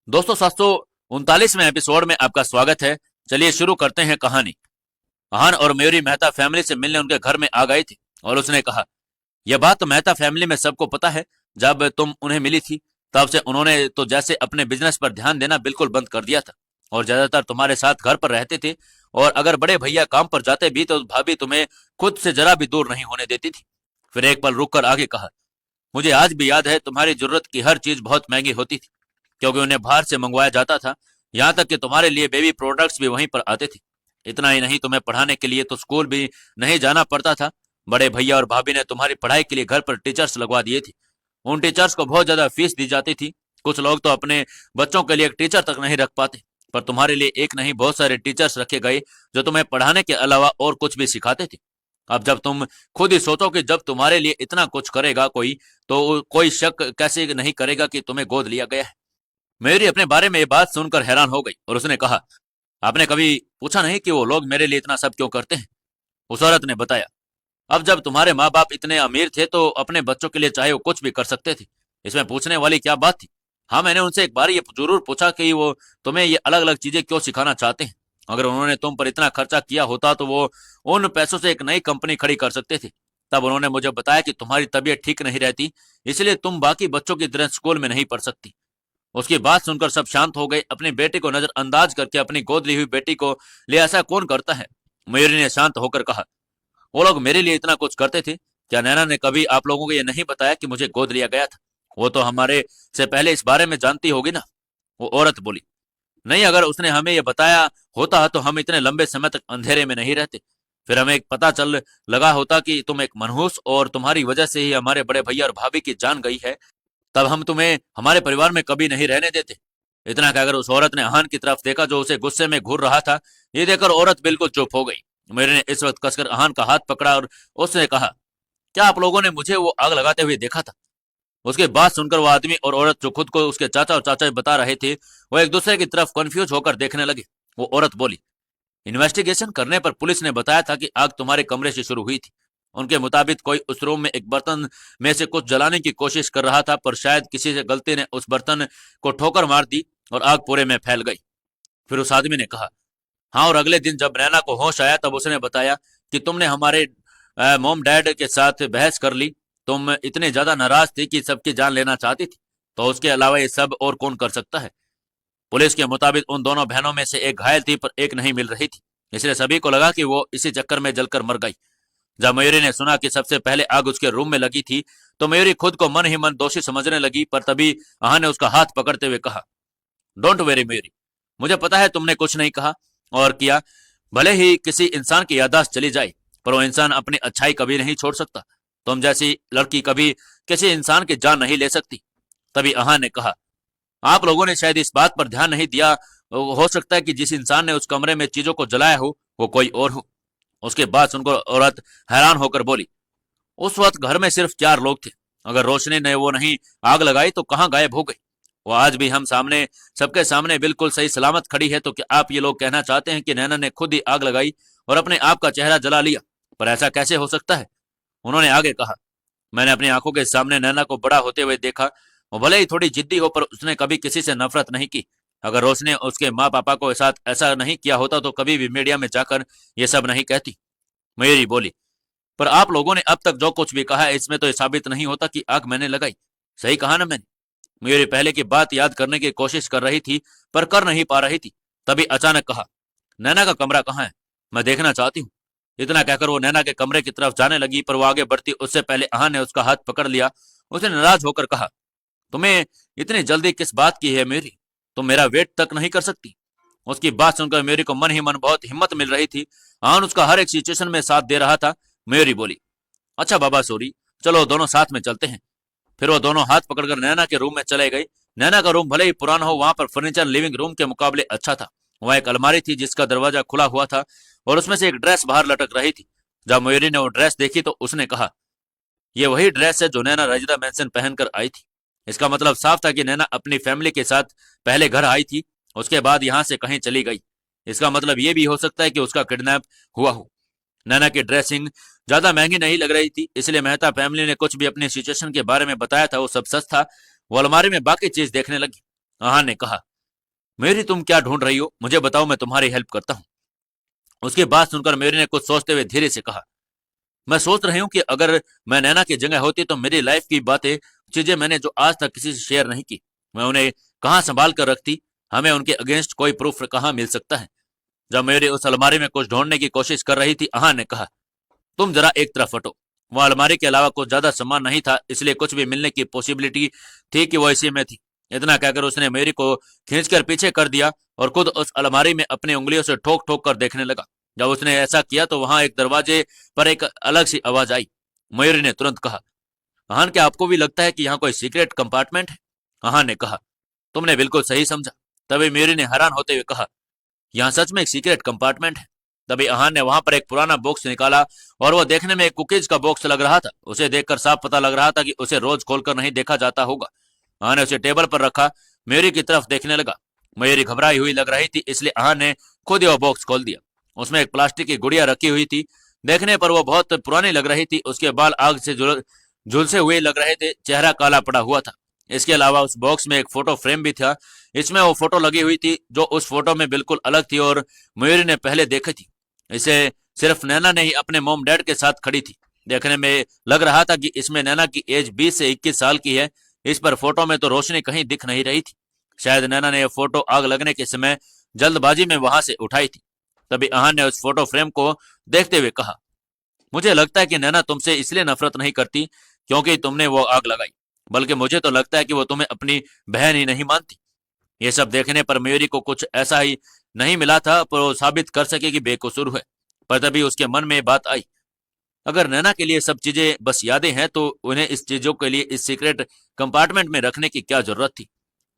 दोस्तों 739वें एपिसोड में आपका स्वागत है। चलिए शुरू करते हैं कहानी। अहान और मयूरी मेहता फैमिली से मिलने उनके घर में आ गई थी और उसने कहा, यह बात तो मेहता फैमिली में सबको पता है। जब तुम उन्हें मिली थी तब से उन्होंने तो जैसे अपने बिजनेस पर ध्यान देना बिल्कुल बंद कर दिया था और ज्यादातर तुम्हारे साथ घर पर रहते थे। और अगर बड़े भैया काम पर जाते भी तो भाभी तुम्हें खुद से जरा भी दूर नहीं होने देती थी। फिर एक पल रुक कर आगे कहा, मुझे आज भी याद है तुम्हारी जरूरत की हर चीज बहुत महंगी होती थी क्योंकि उन्हें बाहर से मंगवाया जाता था। यहाँ तक कि तुम्हारे लिए बेबी प्रोडक्ट्स भी वहीं पर आते थे। इतना ही नहीं, तुम्हें पढ़ाने के लिए तो स्कूल भी नहीं जाना पड़ता था। बड़े भैया और भाभी ने तुम्हारी पढ़ाई के लिए घर पर टीचर्स लगवा दिए थे। उन टीचर्स को बहुत ज्यादा फीस दी जाती थी। कुछ लोग तो अपने बच्चों के लिए एक टीचर तक नहीं रख पाते, पर तुम्हारे लिए एक नहीं बहुत सारे टीचर्स रखे गए जो तुम्हें पढ़ाने के अलावा और कुछ भी सिखाते थे। अब जब तुम खुद ही सोचो कि जब तुम्हारे लिए इतना कुछ करेगा कोई, तो कोई शक कैसे नहीं करेगा कि तुम्हें गोद लिया गया है। मेरी अपने बारे में ये बात सुनकर हैरान हो गई और उसने कहा, आपने कभी पूछा नहीं कि वो लोग मेरे लिए इतना सब क्यों करते हैं? उस औरत ने बताया, अब जब तुम्हारे माँ बाप इतने अमीर थे तो अपने बच्चों के लिए चाहे वो कुछ भी कर सकते थे। इसमें पूछने वाली क्या बात थी? हाँ, मैंने उनसे एक बार ये जरूर पूछा कि वो तुम्हें ये अलग अलग चीजें क्यों सिखाना चाहते हैं। अगर उन्होंने तुम पर इतना खर्चा किया होता तो वो उन पैसों से एक नई कंपनी खड़ी कर सकते थे। तब उन्होंने मुझे बताया कि तुम्हारी तबीयत ठीक नहीं रहती, इसलिए तुम बाकी बच्चों की तरह स्कूल में नहीं पढ़ सकती। उसकी बात सुनकर सब शांत हो गए। अपनी बेटी को नजरअंदाज करके अपनी गोद ली हुई बेटी को लिए ऐसा कौन करता है? मयूरी ने शांत होकर कहा, वो लोग मेरे लिए इतना कुछ करते थे। क्या नैना ने कभी आप लोगों को ये नहीं बताया कि मुझे गोद लिया गया था? वो तो हमारे से पहले इस बारे में जानती होगी ना। वो औरत बोली, नहीं, अगर उसने हमें ये बताया होता तो हम इतने लंबे समय तक अंधेरे में नहीं रहते। फिर हमें एक पता चल लगा होता कि तुम एक मनहूस और तुम्हारी वजह से ही हमारे बड़े भैया और भाभी की जान गई है, तब हम तुम्हें हमारे परिवार में कभी नहीं रहने देते। इतना कहकर उस औरत ने अहान की तरफ देखा जो उसे गुस्से में घूर रहा था। ये देखकर औरत बिल्कुल चुप हो गई। मेरे ने इस वक्त कसकर अहान का हाथ पकड़ा और उसने कहा, क्या आप लोगों ने मुझे वो आग लगाते हुए देखा था? उसके बात सुनकर वो आदमी और औरत जो खुद को उसके चाचा और चाचा बता रहे थे, वो एक दूसरे की तरफ कंफ्यूज होकर देखने लगे। वो औरत बोली, इन्वेस्टिगेशन करने पर पुलिस ने बताया था कि आग तुम्हारे कमरे से शुरू हुई थी। उनके मुताबिक कोई उस रूम में एक बर्तन में से कुछ जलाने की कोशिश कर रहा था, पर शायद किसी से गलती ने उस बर्तन को ठोकर मार दी और आग पूरे में फैल गई। फिर उस आदमी ने कहा, हाँ, और अगले दिन जब नैना को होश आया तब उसने बताया कि तुमने हमारे मोम डैड के साथ बहस कर ली। तुम इतने ज्यादा नाराज थी कि सबकी जान लेना चाहती थी। तो उसके अलावा ये सब और कौन कर सकता है? पुलिस के मुताबिक उन दोनों बहनों में से एक घायल थी पर एक नहीं मिल रही थी, इसलिए सभी को लगा कि वो इसी चक्कर में जलकर मर गई। जब मयूरी ने सुना कि सबसे पहले आग उसके रूम में लगी थी तो मयूरी खुद को मन ही मन दोषी समझने लगी, पर तभी आहा ने उसका हाथ पकड़ते हुए कहा, डोंट वेरी मयूरी, मुझे पता है तुमने कुछ नहीं कहा और किया। भले ही किसी इंसान की याददाश्त चली जाए, पर वो इंसान अपनी अच्छाई कभी नहीं छोड़ सकता। तुम जैसी लड़की कभी किसी इंसान की जान नहीं ले सकती। तभी आहा ने कहा, आप लोगों ने शायद इस बात पर ध्यान नहीं दिया, हो सकता है कि जिस इंसान ने उस कमरे में चीजों को जलाया हो वो कोई और हो। उसके बाद सुनकर औरत हैरान होकर बोली, उस वक्त घर में सिर्फ 4 लोग थे। अगर रोशनी ने वो नहीं आग लगाई तो कहाँ गायब हो गई? वो आज भी हम सामने सबके सामने बिल्कुल सही सलामत खड़ी है। तो क्या आप ये लोग कहना चाहते हैं कि नैना ने खुद ही आग लगाई और अपने आप का चेहरा जला लिया? पर ऐसा कैसे हो सकता है? उन्होंने आगे कहा, मैंने अपनी आंखों के सामने नैना को बड़ा होते हुए देखा। वो भले ही थोड़ी जिद्दी हो पर उसने कभी किसी से नफरत नहीं की। अगर रोशनी उसके माँ पापा को साथ ऐसा नहीं किया होता तो कभी भी मीडिया में जाकर ये सब नहीं कहती। मयूरी बोली, पर आप लोगों ने अब तक जो कुछ भी कहा है इसमें तो ये साबित नहीं होता कि आग मैंने लगाई। सही कहा ना मैंने? मयूरी पहले की बात याद करने की कोशिश कर रही थी पर कर नहीं पा रही थी। तभी अचानक कहा, नैना का कमरा कहाँ है? मैं देखना चाहती हूँ। इतना कहकर वो नैना के कमरे की तरफ जाने लगी, पर वो आगे बढ़ती उससे पहले आहा ने उसका हाथ पकड़ लिया। उसने नाराज होकर कहा, तुम्हें इतनी जल्दी किस बात की है मेरी? तुम मेरा वेट तक नहीं कर सकती? उसकी बात सुनकर मेरी को मन ही मन बहुत हिम्मत मिल रही थी। आन उसका हर एक सिचुएशन में साथ दे रहा था। मेरी बोली, अच्छा बाबा सॉरी, चलो दोनों साथ में चलते हैं। फिर वो दोनों हाथ पकड़कर नैना के रूम में चले गए। नैना का रूम भले ही पुराना हो, वहां पर फर्नीचर लिविंग रूम के मुकाबले अच्छा था। वहां एक अलमारी थी जिसका दरवाजा खुला हुआ था और उसमें से एक ड्रेस बाहर लटक रही थी। जब मयूरी ने वो ड्रेस देखी तो उसने कहा, ये वही ड्रेस है जो नैना रजदा मैंसन पहनकर आई थी। इसका मतलब साफ था कि नैना अपनी फैमिली के साथ पहले घर आई थी, उसके बाद यहां से कहीं चली गई। इसका मतलब ये भी हो सकता है कि उसका किडनैप हुआ हो। नैना की ड्रेसिंग ज्यादा महंगी नहीं लग रही थी, इसलिए मेहता फैमिली ने कुछ भी अपनी सिचुएशन के बारे में बताया था वो सब सच था। वो अलमारी में बाकी चीज देखने लगी। आहा ने कहा, मयूरी, तुम क्या ढूंढ रही हो? मुझे बताओ, मैं तुम्हारी हेल्प करता हूँ। उसकी बात सुनकर मयूरी ने कुछ सोचते हुए धीरे से कहा, मैं सोच रही हूँ कि अगर मैं नैना की जगह होती तो मेरी लाइफ की बातें, चीजें मैंने जो आज तक किसी से शेयर नहीं की, मैं उन्हें कहाँ संभाल कर रखती। हमें उनके अगेंस्ट कोई प्रूफ कहाँ मिल सकता है। जब मेरी उस अलमारी में कुछ ढूंढने की कोशिश कर रही थी, अहान ने कहा, तुम जरा एक तरफ हटो। वह अलमारी के अलावा कुछ ज्यादा सामान नहीं था, इसलिए कुछ भी मिलने की पॉसिबिलिटी थी कि वो इसी में थी। इतना कहकर उसने मेरी को खींचकर पीछे कर दिया और खुद उस अलमारी में अपनी उंगलियों से ठोक ठोक कर देखने लगा। जब उसने ऐसा किया तो वहां एक दरवाजे पर एक अलग सी आवाज आई। मयूरी ने तुरंत कहा, अहान, क्या आपको भी लगता है कि यहाँ कोई सीक्रेट कंपार्टमेंट है? अहान ने कहा, तुमने बिल्कुल सही समझा। तभी मयूरी ने हैरान होते हुए कहा, यहाँ सच में एक सीक्रेट कंपार्टमेंट है। तभी अहान ने वहां पर एक पुराना बॉक्स निकाला और वो देखने में एक कुकीज का बॉक्स लग रहा था। उसे देखकर साफ पता लग रहा था कि उसे रोज खोलकर नहीं देखा जाता होगा। अहान ने उसे टेबल पर रखा, मयूरी की तरफ देखने लगा। मयूरी घबराई हुई लग रही थी, इसलिए अहान ने खुद ही वो बॉक्स खोल दिया। उसमें एक प्लास्टिक की गुड़िया रखी हुई थी। देखने पर वो बहुत पुरानी लग रही थी। उसके बाल आग से झुलसे हुए लग रहे थे, चेहरा काला पड़ा हुआ था। इसके अलावा उस बॉक्स में एक फोटो फ्रेम भी था। इसमें वो फोटो लगी हुई थी जो उस फोटो में बिल्कुल अलग थी और मयूरी ने पहले देखी थी। इसे सिर्फ नैना ने ही अपने मॉम डैड के साथ खड़ी थी। देखने में लग रहा था कि इसमें नैना की एज 20 से 21 साल की है। इस पर फोटो में तो रोशनी कहीं दिख नहीं रही थी। शायद नैना ने यह फोटो आग लगने के समय जल्दबाजी में वहां से उठाई थी। तभी अहान ने उस फोटो फ्रेम को देखते हुए कहा, मुझे लगता है कि नैना तुमसे इसलिए नफरत नहीं करती क्योंकि तुमने वो आग लगाई, बल्कि मुझे तो लगता है कि वो तुम्हें अपनी बहन ही नहीं मानती। ये सब देखने पर मयूरी को कुछ ऐसा ही नहीं मिला था पर वो साबित कर सके कि बेकसूर है। पर तभी उसके मन में बात आई, अगर नैना के लिए सब चीजें बस यादें हैं तो उन्हें इस चीजों के लिए इस सीक्रेट कंपार्टमेंट में रखने की क्या जरूरत थी।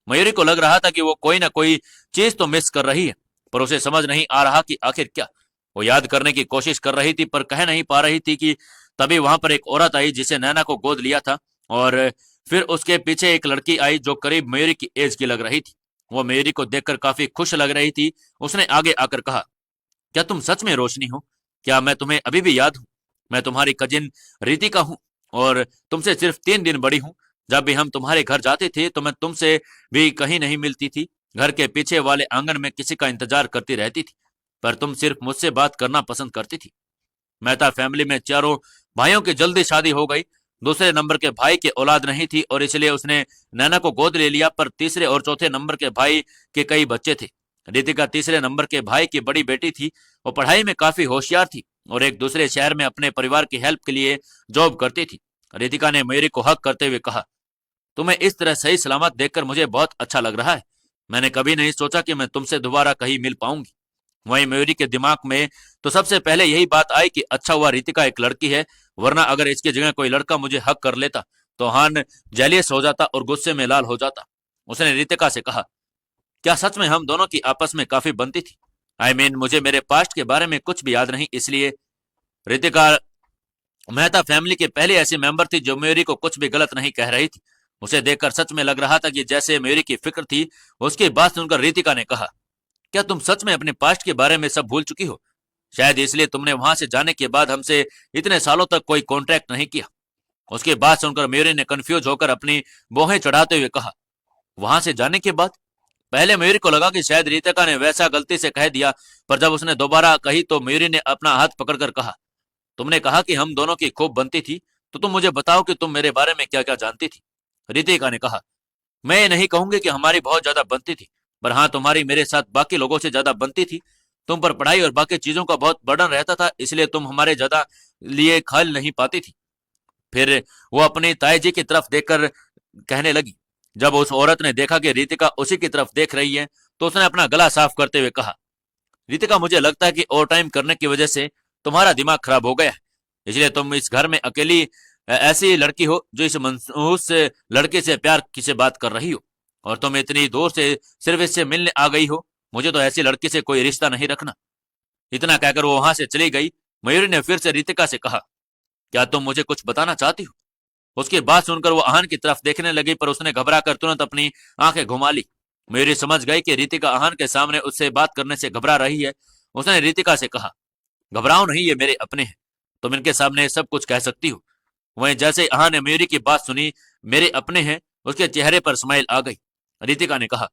मयूरी को लग रहा था कि वो कोई ना कोई चीज तो मिस कर रही है, पर उसे समझ नहीं आ रहा कि आखिर क्या। वो याद करने की कोशिश कर रही थी पर कह नहीं पा रही थी कि तभी वहां पर एक औरत आई जिसे नैना को गोद लिया था और फिर उसके पीछे एक लड़की आई जो करीब मयूरी की एज की लग रही थी। वो मयूरी को देखकर काफी खुश लग रही थी। उसने आगे आकर कहा, क्या तुम सच में रोशनी हो? क्या मैं तुम्हें अभी भी याद हूँ? मैं तुम्हारी कजिन रितिका हूँ और तुमसे सिर्फ 3 दिन बड़ी हूँ। जब भी हम तुम्हारे घर जाते थे तो मैं तुमसे भी कहीं नहीं मिलती थी। घर के पीछे वाले आंगन में किसी का इंतजार करती रहती थी, पर तुम सिर्फ मुझसे बात करना पसंद करती थी। मेहता फैमिली में चारों भाइयों की जल्दी शादी हो गई। दूसरे नंबर के भाई की औलाद नहीं थी और इसलिए उसने नैना को गोद ले लिया, पर तीसरे और चौथे नंबर के भाई के कई बच्चे थे। रितिका तीसरे नंबर के भाई की बड़ी बेटी थी। वो पढ़ाई में काफी होशियार थी और एक दूसरे शहर में अपने परिवार की हेल्प के लिए जॉब करती थी। रितिका ने मेरी को हक करते हुए कहा, तुम्हें इस तरह सही सलामत देखकर मुझे बहुत अच्छा लग रहा है। मैंने कभी नहीं सोचा कि मैं तुमसे दोबारा कहीं मिल पाऊंगी। वहीं मयूरी के दिमाग में तो सबसे पहले यही बात आई कि अच्छा हुआ रितिका एक लड़की है, वरना अगर इसकी जगह कोई लड़का मुझे हक कर लेता तो हान जेलियस हो जाता और गुस्से में लाल हो जाता। उसने रितिका से कहा, क्या सच में हम दोनों की आपस में काफी बनती थी? मुझे मेरे पास्ट के बारे में कुछ भी याद नहीं, इसलिए रितिका मेहता फैमिली की पहली ऐसी मेंबर थी जो मयूरी को कुछ भी गलत नहीं कह रही थी। उसे देखकर सच में लग रहा था कि जैसे मयूरी की फिक्र थी। उसकी बात सुनकर रितिका ने कहा, क्या तुम सच में अपने पास्ट के बारे में सब भूल चुकी हो? शायद इसलिए तुमने वहां से जाने के बाद हमसे इतने सालों तक कोई कॉन्ट्रैक्ट नहीं किया। उसकी बात सुनकर मयूरी ने कंफ्यूज होकर अपनी बोहें चढ़ाते हुए कहा, वहां से जाने के बाद? पहले मयूरी को लगा कि शायद रितिका ने वैसा गलती से कह दिया, पर जब उसने दोबारा कही तो मयूरी ने अपना हाथ पकड़कर कहा, तुमने कहा कि हम दोनों की खूब बनती थी, तो तुम मुझे बताओ कि तुम मेरे बारे में क्या क्या जानती थी। रितिका ने कहा, मैं ये नहीं कहूंगी कि हमारी बहुत ज्यादा बनती थी, पर हाँ, तुम्हारी मेरे साथ बाकी लोगों से ज्यादा बनती थी। तुम पर पढ़ाई और बाकी चीजों का बहुत बर्डन रहता था, इसलिए तुम हमारे ज्यादा लिए खल नहीं पाती थी। फिर वो अपनी ताई जी की तरफ देखकर कहने लगी। जब उस औरत ने देखा कि रितिका उसी की तरफ देख रही है तो उसने अपना गला साफ करते हुए कहा, रितिका, मुझे लगता है कि ओवर टाइम करने की वजह से तुम्हारा दिमाग खराब हो गया है, इसलिए तुम इस घर में अकेली ऐसी लड़की हो जो इस मनहूस लड़के से प्यार की से बात कर रही हो, और तुम इतनी दूर से सिर्फ इससे मिलने आ गई हो। मुझे तो ऐसी लड़की से कोई रिश्ता नहीं रखना। इतना कहकर वो वहां से चली गई। मयूरी ने फिर से रितिका से कहा, क्या तुम मुझे कुछ बताना चाहती हो? उसकी बात सुनकर वो आहान की तरफ देखने लगी, पर उसने घबराकर तुरंत अपनी आंखें घुमा ली। मयूरी समझ गई कि रितिका आहान के सामने उससे बात करने से घबरा रही है। उसने रितिका से कहा, घबराओ नहीं, ये मेरे अपने हैं, तुम इनके सामने सब कुछ कह सकती हो। वहीं जैसे ही आहान ने मयूरी की बात सुनी, मेरे अपने हैं, उसके चेहरे पर स्माइल आ गई। रितिका ने कहा,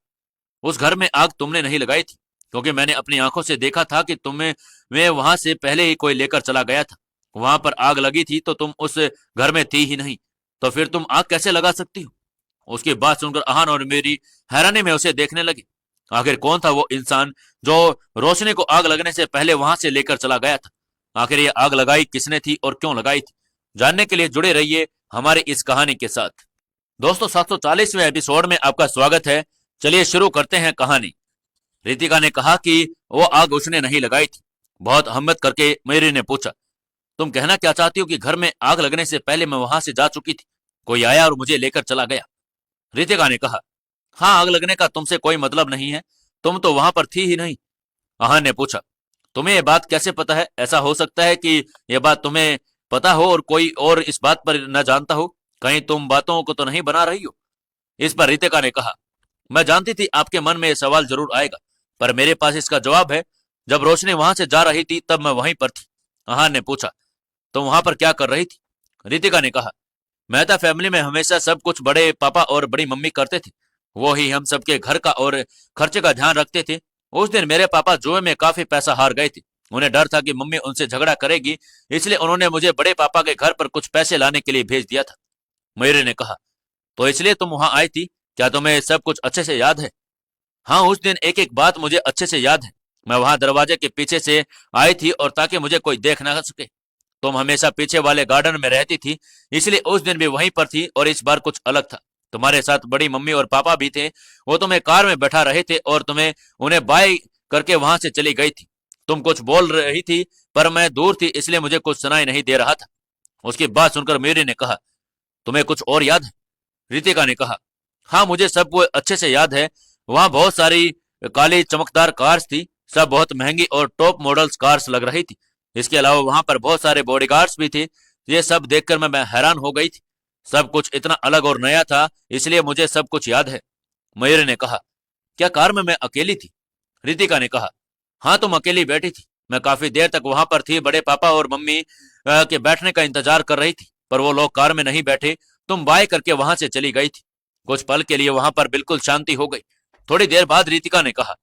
उस घर में आग तुमने नहीं लगाई थी, क्योंकि मैंने अपनी आंखों से देखा था कि तुम्हें मैं वहां से पहले ही कोई लेकर चला गया था। वहां पर आग लगी थी तो तुम उस घर में थी ही नहीं, तो फिर तुम आग कैसे लगा सकती हो? उसकी बात सुनकर अहान और मेरी हैरानी में उसे देखने लगे। आखिर कौन था वो इंसान जो रोशनी को आग लगने से पहले वहां से लेकर चला गया था? आखिर ये आग लगाई किसने थी और क्यों लगाई थी? जानने के लिए जुड़े रहिए हमारी इस कहानी के साथ। दोस्तों, 740वें एपिसोड में आपका स्वागत है। चलिए शुरू करते हैं कहानी। रितिका ने कहा कि वो आग उसने नहीं लगाई थी। बहुत हिम्मत करके मेरी ने पूछा, तुम कहना क्या चाहती हो कि घर में आग लगने से पहले मैं वहां से जा चुकी थी, कोई आया और मुझे लेकर चला गया? रितिका ने कहा, हाँ, आग लगने का तुमसे कोई मतलब नहीं है, तुम तो वहां पर थी ही नहीं। अहान ने पूछा, तुम्हें ये बात कैसे पता है? ऐसा हो सकता है कि यह बात तुम्हें पता हो और कोई और इस बात पर न जानता हो। कहीं तुम बातों को तो नहीं बना रही हो? इस पर रितिका ने कहा, मैं जानती थी आपके मन में यह सवाल जरूर आएगा, पर मेरे पास इसका जवाब है। जब रोशनी वहां से जा रही थी तब मैं वहीं पर थी। अहान ने पूछा, तुम वहां पर क्या कर रही थी? रितिका ने कहा, मेहता फैमिली में हमेशा सब कुछ बड़े पापा और बड़ी मम्मी करते थे। वो ही हम सबके घर का और खर्चे का ध्यान रखते थे। उस दिन मेरे पापा जुए में काफी पैसा हार गए थे। उन्हें डर था कि मम्मी उनसे झगड़ा करेगी, इसलिए उन्होंने मुझे बड़े पापा के घर पर कुछ पैसे लाने के लिए भेज दिया था। मयूरी ने कहा, तो इसलिए तुम वहां आई थी? क्या तुम्हें सब कुछ अच्छे से याद है? हाँ, उस दिन एक एक बात मुझे अच्छे से याद है। मैं वहां दरवाजे के पीछे से आई थी और ताकि मुझे कोई देख ना सके। तुम हमेशा पीछे वाले गार्डन में रहती थी, इसलिए उस दिन भी वहीं पर थी और इस बार कुछ अलग था। तुम्हारे साथ बड़ी मम्मी और पापा भी थे। वो तुम्हें कार में बैठा रहे थे और तुम्हें उन्हें बाय करके वहां से चली गई थी। तुम कुछ बोल रही थी, पर मैं दूर थी इसलिए मुझे कुछ सुनाई नहीं दे रहा था। उसकी बात सुनकर मेरी ने कहा, तुम्हें कुछ और याद है? रितिका ने कहा, हाँ, मुझे सब वो अच्छे से याद है। वहां बहुत सारी काली चमकदार कार्स थी, सब बहुत महंगी और टॉप मॉडल्स कार्स लग रही थी। इसके अलावा वहां पर बहुत सारे बॉडीगार्ड्स भी थे। ये सब देखकर मैं हैरान हो गई थी। सब कुछ इतना अलग और नया था, इसलिए मुझे सब कुछ याद है। मयूर ने कहा, क्या कार में मैं अकेली थी? रितिका ने कहा, हाँ, तुम अकेली बैठी थी। मैं काफी देर तक वहां पर थी, बड़े पापा और मम्मी के बैठने का इंतजार कर रही थी, पर वो लोग कार में नहीं बैठे। तुम बाय करके वहां से चली गई थी। कुछ पल के लिए वहां पर बिल्कुल शांति हो गई। थोड़ी देर बाद रितिका ने कहा,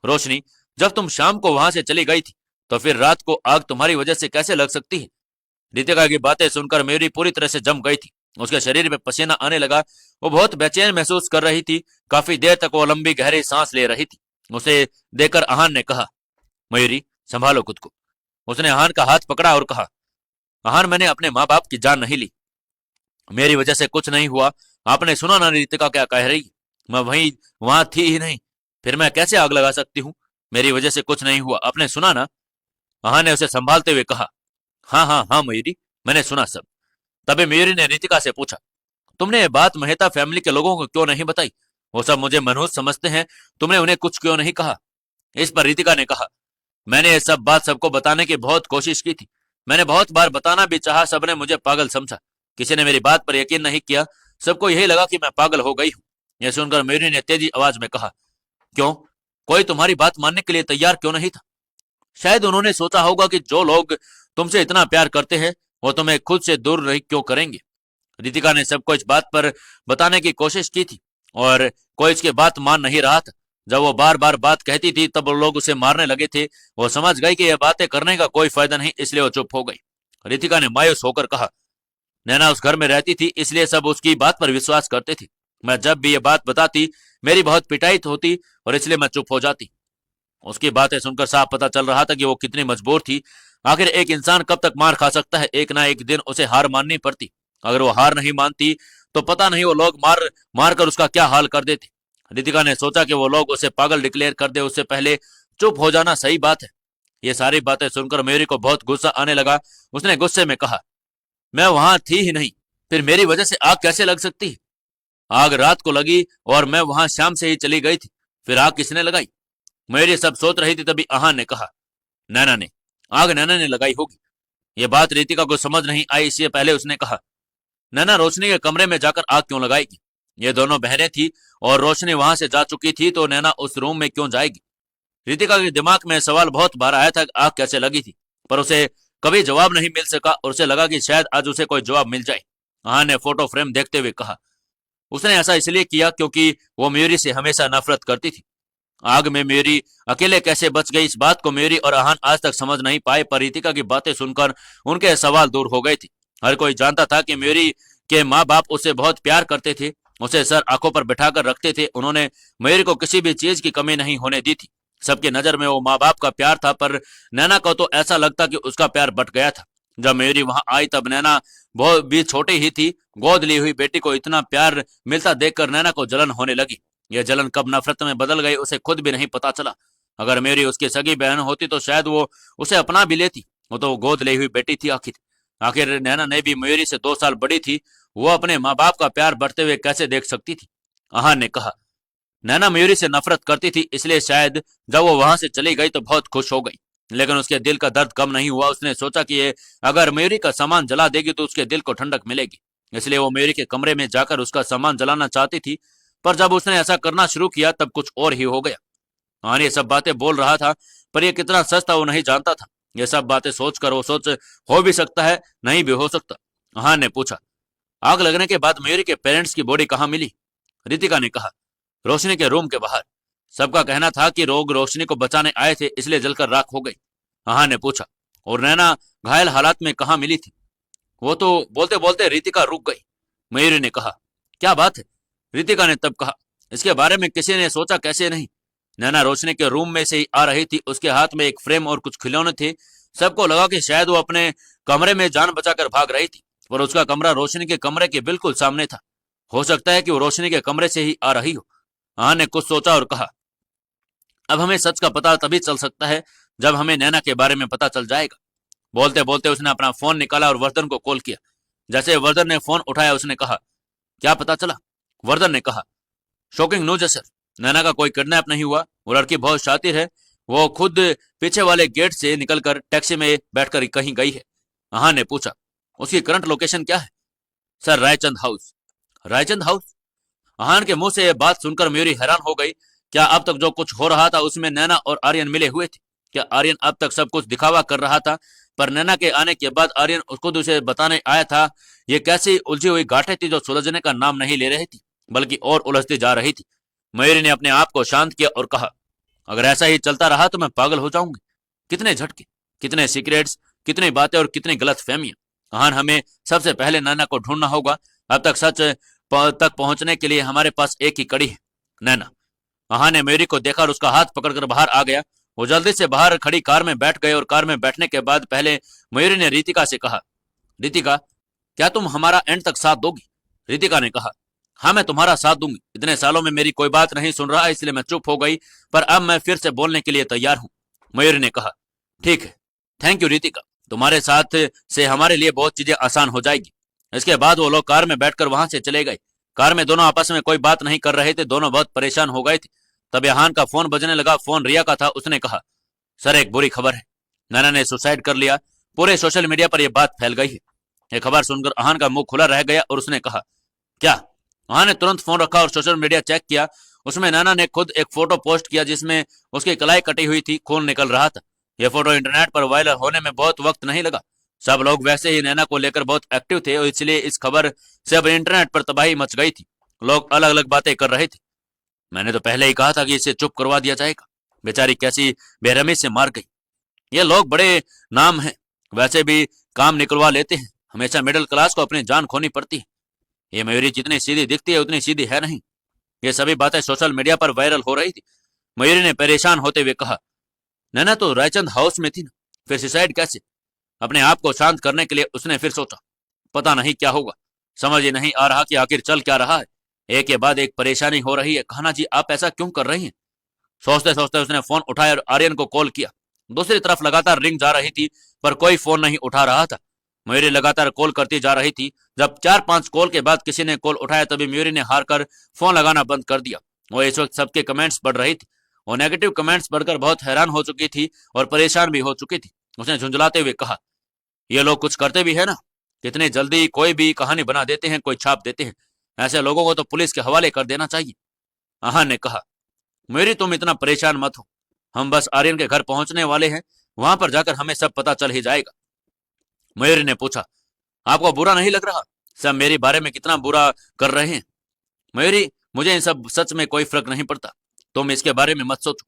रोशनी, जब तुम शाम को वहां से चली गई थी, तो फिर रात को आग तुम्हारी वजह से कैसे लग सकती है? रितिका की बातें सुनकर मेरी पूरी तरह से जम गई थी। उसके शरीर में पसीना आने लगा। वो बहुत बेचैन महसूस कर रही थी। काफी देर तक वो लंबी गहरी सांस ले रही थी। उसे देखकर अहान ने कहा, मयूरी, संभालो खुद को। उसने अहान का हाथ पकड़ा और कहा, अहान, मैंने अपने माँ बाप की जान नहीं ली। मेरी वजह से कुछ नहीं हुआ। आपने सुना ना रितिका क्या कह रही? मैं वहां थी ही नहीं, फिर मैं कैसे आग लगा सकती हूँ? मेरी वजह से कुछ नहीं हुआ, आपने सुना ना? अहान ने उसे संभालते हुए कहा, हाँ हाँ हाँ मयूरी, मैंने सुना सब। तभी मयूरी ने रितिका से पूछा, तुमने ये बात मेहता फैमिली के लोगों को क्यों नहीं बताई? वो सब मुझे मनहूस समझते हैं, तुमने उन्हें कुछ क्यों नहीं कहा? इस पर रितिका ने कहा, मैंने ये सब बात सबको बताने की बहुत कोशिश की थी। मैंने बहुत बार बताना भी चाहा, सबने मुझे पागल समझा। किसी ने मेरी बात पर यकीन नहीं किया। सबको यही लगा कि मैं पागल हो गई हूँ। यह सुनकर मयूरी ने तेजी आवाज में कहा, क्यों? कोई तुम्हारी बात मानने के लिए तैयार क्यों नहीं था? शायद उन्होंने सोचा होगा कि जो लोग तुमसे इतना प्यार करते हैं वो तुम्हें खुद से दूर नहीं क्यों करेंगे। रितिका ने सबको इस बात पर बताने की कोशिश की थी और कोई इसकी बात मान नहीं रहा था। जब वो बार बार बात कहती थी तब लोग उसे मारने लगे थे। वो समझ गई कि यह बातें करने का कोई फायदा नहीं, इसलिए वो चुप हो गई। रितिका ने मायूस होकर कहा, नैना उस घर में रहती थी, इसलिए सब उसकी बात पर विश्वास करते थे। मैं जब भी ये बात बताती मेरी बहुत पिटाई होती और इसलिए मैं चुप हो जाती। उसकी बातें सुनकर साफ पता चल रहा था कि वो कितनी मजबूर थी। आखिर एक इंसान कब तक मार खा सकता है? एक ना एक दिन उसे हार माननी पड़ती। अगर वो हार नहीं मानती तो पता नहीं वो लोग मार मार कर उसका क्या हाल कर देते। रितिका ने सोचा कि वो लोग उसे पागल डिक्लेयर कर दे, उससे पहले चुप हो जाना सही बात है। ये सारी बातें सुनकर मेरी को बहुत गुस्सा आने लगा। उसने गुस्से में कहा, मैं वहां थी ही नहीं, फिर मेरी वजह से आग कैसे लग सकती है? आग रात को लगी और मैं वहां शाम से ही चली गई थी, फिर आग किसने लगाई? मेरी सब सोच रही थी तभी अहान ने कहा, नैना ने। आग नैना ने लगाई होगी। ये बात रितिका को समझ नहीं आई, इसलिए पहले उसने कहा, नैना रोशनी के कमरे में जाकर आग क्यों लगाएगी? ये दोनों बहनें थी और रोशनी वहां से जा चुकी थी, तो नैना उस रूम में क्यों जाएगी? रितिका के दिमाग में सवाल बहुत बार आया था कि आग कैसे लगी थी, पर उसे कभी जवाब नहीं मिल सका और उसे लगा कि शायद आज उसे कोई जवाब मिल जाए। अहान ने फोटो फ्रेम देखते हुए कहा, उसने ऐसा इसलिए किया क्योंकि वो मयूरी से हमेशा नफरत करती थी। आग में मयूरी अकेले कैसे बच गई, इस बात को मयूरी और अहान आज तक समझ नहीं पाए, पर रितिका की बातें सुनकर उनके सवाल दूर हो गए थे। हर कोई जानता था कि मयूरी के माँ बाप उसे बहुत प्यार करते थे, उसे सर आंखों पर बैठाकर रखते थे। उन्होंने मयूरी को किसी भी चीज की कमी नहीं होने दी थी। सबकी नजर में वो माँ बाप का प्यार था, पर नैना को तो ऐसा लगता कि उसका प्यार बट गया था। जब मयूरी वहां आई तब नैना बहुत भी छोटी ही थी। गोद ली हुई बेटी को इतना प्यार मिलता देखकर नैना को जलन होने लगी। यह जलन कब नफरत में बदल गई उसे खुद भी नहीं पता चला। अगर मेरी उसकी सगी बहन होती तो शायद वो उसे अपना भी लेती। वो तो गोद ली हुई बेटी थी। आखिर आखिर नैना ने भी मयूरी से 2 साल बड़ी थी, वो अपने माँ बाप का प्यार बढ़ते हुए कैसे देख सकती थी। आहान ने कहा, नैना मयूरी से नफरत करती थी, इसलिए शायद जब वो वहां से चली गई तो बहुत खुश हो गई। लेकिन उसके दिल का दर्द कम नहीं हुआ। उसने सोचा कि ये अगर मयूरी का सामान जला देगी तो उसके दिल को ठंडक मिलेगी। इसलिए वो मयूरी के कमरे में जाकर उसका सामान जलाना चाहती थी। पर जब उसने ऐसा करना शुरू किया तब कुछ और ही हो गया। हाँ, ये सब बातें बोल रहा था, पर ये कितना सच था वो नहीं जानता था। ये सब बातें सोचकर वो सोच हो भी सकता है, नहीं भी हो सकता। हाँ ने पूछा, आग लगने के बाद मयूरी के पेरेंट्स की बॉडी कहाँ मिली? रितिका ने कहा, रोशनी के रूम के बाहर। सबका कहना था कि लोग रोशनी को बचाने आए थे, इसलिए जलकर राख हो गई। हाँ ने पूछा, और नैना घायल हालात में कहाँ मिली थी? वो तो बोलते बोलते रितिका रुक गई। मयूरी ने कहा, क्या बात है? रितिका ने तब कहा, इसके बारे में किसी ने सोचा कैसे नहीं? नैना रोशनी के रूम में से ही आ रही थी। उसके हाथ में एक फ्रेम और कुछ खिलौने थे। सबको लगा कि शायद वो अपने कमरे में जान बचाकर भाग रही थी, पर उसका कमरा रोशनी के कमरे के बिल्कुल सामने था। हो सकता है कि वो रोशनी के कमरे से ही आ रही हो। हाँ ने कुछ सोचा और कहा, अब हमें सच का पता तभी चल सकता है जब हमें नैना के बारे में पता चल जाएगा। बोलते बोलते उसने अपना फोन निकाला और वर्धन को कॉल किया। जैसे वर्धन ने फोन उठाया उसने कहा, क्या पता चला? वर्धन ने कहा, शॉकिंग न्यूज है सर, नैना का कोई किडनैप नहीं हुआ। वो लड़की बहुत शातिर है। वो खुद पीछे वाले गेट से निकलकर टैक्सी में बैठकर कहीं गई है। आहान ने पूछा, उसकी करंट लोकेशन क्या है? Sir, Raichand house. Raichand house? Aahan के मुंह से यह बात सुनकर मयूरी हैरान हो गई। क्या अब तक जो कुछ हो रहा था उसमें नैना और आर्यन मिले हुए थे? क्या आर्यन अब तक सब कुछ दिखावा कर रहा था, पर नैना के आने के बाद आर्यन खुद उसे बताने आया था? ये कैसी उलझी हुई गांठें थी जो सुलझने का नाम नहीं ले रही थी, बल्कि और उलझती जा रही थी। मयूरी ने अपने आप को शांत किया और कहा, अगर ऐसा ही चलता रहा तो मैं पागल हो जाऊंगी। कितने झटके, कितने सीक्रेट्स, कितनी बातें और कितनी गलत फहमियां। हाँ, हमें सबसे पहले नैना को ढूंढना होगा। अब तक सच तक पहुंचने के लिए हमारे पास एक ही कड़ी है, नैना। हाँ ने मयूरी को देखा और उसका हाथ पकड़कर बाहर आ गया। वो जल्दी से बाहर खड़ी कार में बैठ गए और कार में बैठने के बाद पहले मयूरी ने रितिका से कहा, रितिका, क्या तुम हमारा एंड तक साथ दोगी? रितिका ने कहा, हाँ मैं तुम्हारा साथ दूंगी। इतने सालों में मेरी कोई बात नहीं सुन रहा, इसलिए मैं चुप हो गई, पर अब मैं फिर से बोलने के लिए तैयार हूं। मयूरी ने कहा, ठीक है, थैंक यू रितिका, तुम्हारे साथ से हमारे लिए बहुत चीजें आसान हो जाएगी। इसके बाद वो लोग कार में बैठकर वहां से चले गए। कार में दोनों आपस में कोई बात नहीं कर रहे थे। दोनों बहुत परेशान हो गए थे। तब यहान का फोन बजने लगा। फोन रिया का था। उसने कहा, सर एक बुरी खबर है, नैना ने सुसाइड कर लिया। पूरे सोशल मीडिया पर यह बात फैल गई है। यह खबर सुनकर अहान का मुंह खुला रह गया और उसने कहा, क्या? अहान ने तुरंत फोन रखा और सोशल मीडिया चेक किया। उसमें नैना ने खुद एक फोटो पोस्ट किया जिसमें उसकी कलाई कटी हुई थी, खून निकल रहा था। यह फोटो इंटरनेट पर वायरल होने में बहुत वक्त नहीं लगा। सब लोग वैसे ही नैना को लेकर बहुत एक्टिव थे और इसलिए इस खबर से अब इंटरनेट पर तबाही मच गई थी। लोग अलग अलग बातें कर रहे थे। मैंने तो पहले ही कहा था कि इसे चुप करवा दिया जाएगा। बेचारी कैसी बेरहमी से मार गई। ये लोग बड़े नाम हैं, वैसे भी काम निकलवा लेते हैं। हमेशा मिडिल क्लास को अपनी जान खोनी पड़ती है। ये मयूरी जितनी सीधी दिखती है उतनी सीधी है नहीं। ये सभी बातें सोशल मीडिया पर वायरल हो रही थी। मयूरी ने परेशान होते हुए कहा, नैना तो रायचंद हाउस में थी ना, फिर सुसाइड कैसे? अपने आप को शांत करने के लिए उसने फिर सोचा, पता नहीं क्या होगा। समझ ही नहीं आ रहा कि आखिर चल क्या रहा है। एक के बाद एक परेशानी हो रही है। कहना जी, आप ऐसा क्यों कर रही हैं? सोचते सोचते उसने फोन उठाया और आर्यन को कॉल किया। दूसरी तरफ लगातार रिंग जा रही थी, पर कोई फोन नहीं उठा रहा था। मयूरी लगातार कॉल करती जा रही थी। जब 4-5 कॉल के बाद किसी ने कॉल उठाया तभी मयूरी ने हार कर फोन लगाना बंद कर दिया। वो इस वक्त सबके कमेंट्स पढ़ रही थी। वो नेगेटिव कमेंट्स पढ़कर बहुत हैरान हो चुकी थी और परेशान भी हो चुकी थी। उसने झुंझलाते हुए कहा, ये लोग कुछ करते भी है ना, कितनी जल्दी कोई भी कहानी बना देते हैं, कोई छाप देते हैं। ऐसे लोगों को तो पुलिस के हवाले कर देना चाहिए। आहान ने कहा, मयूरी तुम इतना परेशान मत हो, हम बस आर्यन के घर पहुंचने वाले हैं। वहां पर जाकर हमें सब पता चल ही जाएगा। मयूरी ने पूछा, आपको बुरा नहीं लग रहा? सब मेरे बारे में कितना बुरा कर रहे हैं। मयूरी, मुझे इन सब सच में कोई फर्क नहीं पड़ता। तुम इसके बारे में मत सोचो।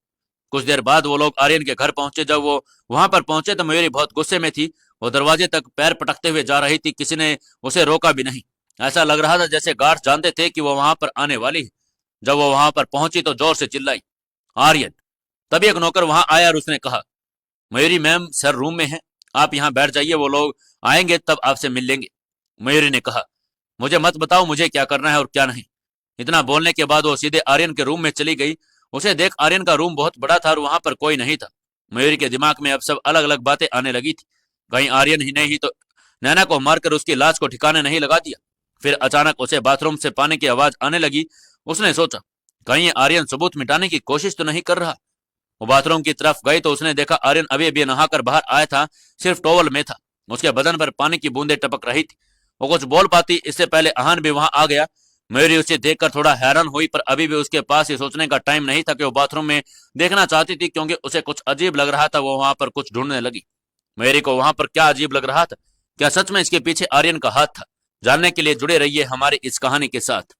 कुछ देर बाद वो लोग आर्यन के घर पहुंचे। जब वो वहां पर पहुंचे तो मयूरी बहुत गुस्से में थी। वो दरवाजे तक पैर पटकते हुए जा रही थी। किसी ने उसे रोका भी नहीं। ऐसा लग रहा था जैसे गार्ड्स जानते थे कि वो वहां पर आने वाली है। जब वो वहां पर पहुंची तो जोर से चिल्लाई, आर्यन। तभी एक नौकर वहां आया और उसने कहा, मयूरी मैम सर रूम में है, आप यहाँ बैठ जाइए, वो लोग आएंगे तब आपसे मिल लेंगे। मयूरी ने कहा, मुझे मत बताओ मुझे क्या करना है और क्या नहीं। इतना बोलने के बाद वो सीधे आर्यन के रूम में चली गई। उसे देख आर्यन का रूम बहुत बड़ा था और वहां पर कोई नहीं था। मयूरी के दिमाग में अब सब अलग अलग बातें आने लगी थी। कहीं आर्यन ही नहीं तो नैना को मारकर उसकी लाश को ठिकाने नहीं लगा दिया। फिर अचानक उसे बाथरूम से पानी की आवाज आने लगी। उसने सोचा, कहीं ये आर्यन सबूत मिटाने की कोशिश तो नहीं कर रहा। वो बाथरूम की तरफ गई तो उसने देखा आर्यन अभी अभी नहाकर बाहर आया था, सिर्फ टॉवल में था। उसके बदन पर पानी की बूंदें टपक रही थी। वो कुछ बोल पाती इससे पहले अहान भी वहां आ गया। मयूरी उसे देखकर थोड़ा हैरान हुई, पर अभी भी उसके पास ये सोचने का टाइम नहीं था कि वो बाथरूम में देखना चाहती थी, क्योंकि उसे कुछ अजीब लग रहा था। वो वहां पर कुछ ढूंढने लगी। मयूरी को वहां पर क्या अजीब लग रहा था? क्या सच में इसके पीछे आर्यन का हाथ था? जानने के लिए जुड़े रहिए हमारी इस कहानी के साथ।